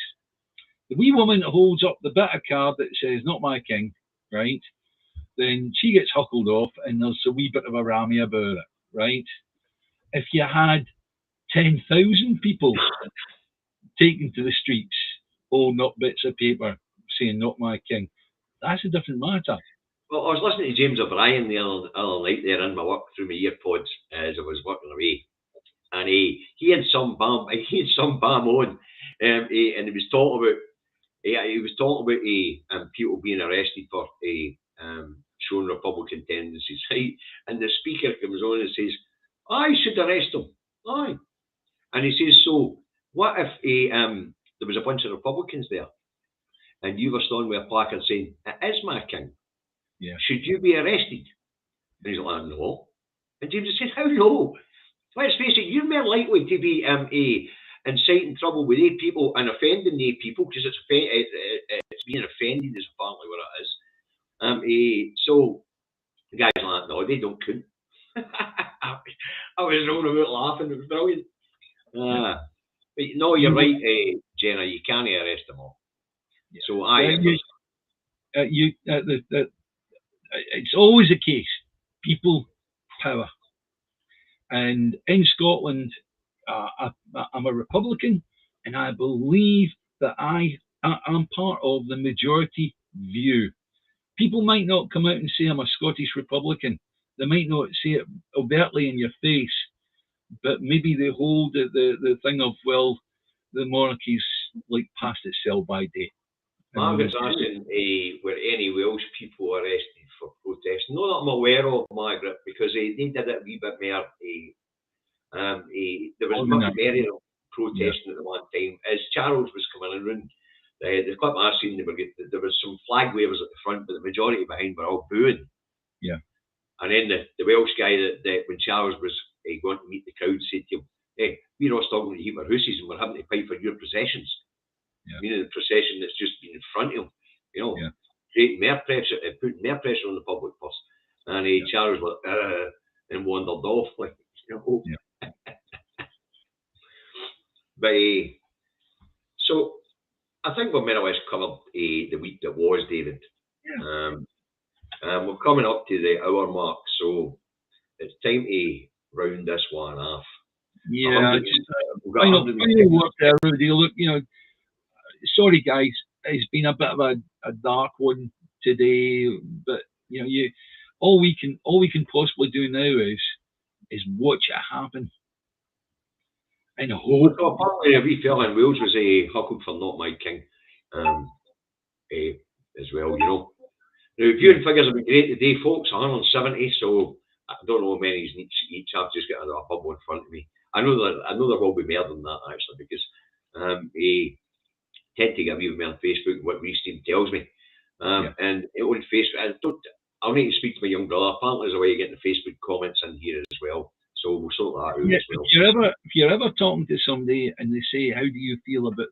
The wee woman that holds up the bit of card that says "Not my king," right? Then she gets huckled off, and there's a wee bit of a rammy about it, right? If you had 10,000 people taken to the streets, holding up bits of paper saying "Not my king," that's a different matter. Well, I was listening to James O'Brien the other night there in my work through my earpods as I was working away, and he had some bam on, and he was talking about people being arrested for showing Republican tendencies, right? And the speaker comes on and says, "I should arrest them, aye." And he says, "So what if there was a bunch of Republicans there, and you were standing with a placard saying, 'It is my king'? Yeah. Should you be arrested?" And he's like, "No." And James said, "How no? Let's face it, you're more likely to be inciting trouble with the people and offending the people, because it's being offended is apparently what it is. So the guy's like, "No, they don't count." I was rolling about laughing. It was brilliant. But no, you're right, Jenna. You can't arrest them all. Yeah. So it's always the case. People, power. And in Scotland, I'm a Republican, and I believe that I'm part of the majority view. People might not come out and say I'm a Scottish Republican. They might not say it overtly in your face, but maybe they hold the thing of, well, the monarchy's like past its sell-by date. Margaret's asking, were any Welsh people arrested for protesting? No, that I'm aware of, Margaret, because they did it a wee bit more. There was much more protesting at the one time. As Charles was coming around, the clip I seen, there was some flag wavers at the front, but the majority behind were all booing. Yeah. And then the Welsh guy that when Charles was going to meet the crowd said to him, "Hey, we're all struggling to heat our houses and we're having to fight for your possessions." Yeah. Meaning the procession that's just been in front of him, creating more pressure, putting more pressure on the public purse. And Charles was and wandered off, like, Yeah. But so I think we've more or less covered the week that was, David. Yeah. We're coming up to the hour mark, so it's time to round this one off. Yeah, look, sorry guys, it's been a bit of a dark one today, but all we can possibly do now is watch it happen and hope. So apparently a wee fella in Wales was huckled for "Not my king," as well, Now, viewing figures have been great today, folks. 170, so I don't know how many each have. Just got a bubble in front of me. I know there will be more than that, actually, because tend to get a wee bit on Facebook what Reece tells me. And on Facebook, I'll need to speak to my young brother. Apparently there's a way of getting the Facebook comments in here as well. So we'll sort that out as well. If you're ever talking to somebody and they say, "How do you feel about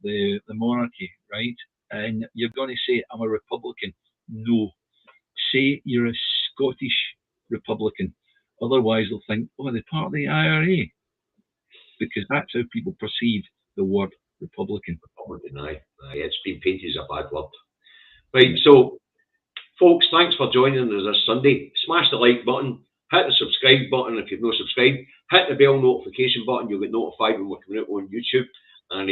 the monarchy," right? And you're going to say, "I'm a Republican." No. Say you're a Scottish Republican. Otherwise they'll think, "Oh, they're part of the IRA." Because that's how people perceive the word Republican. Republican, aye. It's been painted as a bad word. Right, so Folks, thanks for joining us this Sunday. Smash the like button, hit the subscribe button if you've not subscribed, hit the bell notification button, you'll get notified when we're coming out on YouTube. And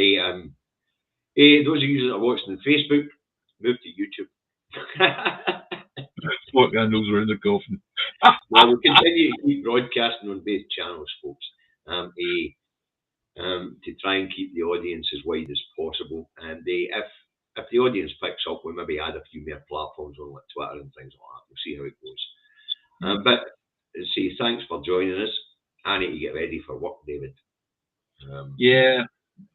those of you that are watching on Facebook, move to YouTube. What handles were in the coffin. Well, we'll continue to keep broadcasting on both channels, folks, to try and keep the audience as wide as possible. And if the audience picks up, we'll maybe add a few more platforms on like Twitter and things like that. We'll see how it goes. But say thanks for joining us. I need to get ready for work, David. Yeah,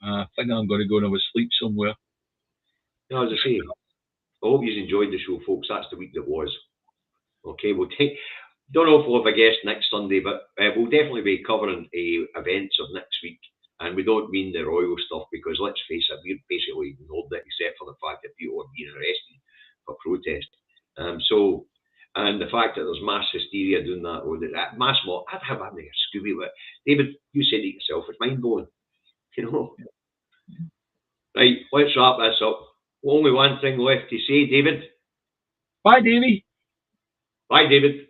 I think I'm going to go and have a sleep somewhere. No, as I say, I hope you enjoyed the show, folks. That's the week that was. Okay, don't know if we'll have a guest next Sunday, but we'll definitely be covering events of next week. And we don't mean the royal stuff because, let's face it, we're basically ignored it except for the fact that people are being arrested for protest. And the fact that there's mass hysteria doing that, or that mass mob, I'd have a Scooby with it. David, you said it yourself, it's mind blowing. You know? Right, let's wrap this up. Only one thing left to say, David. Bye, Davey. Bye, David.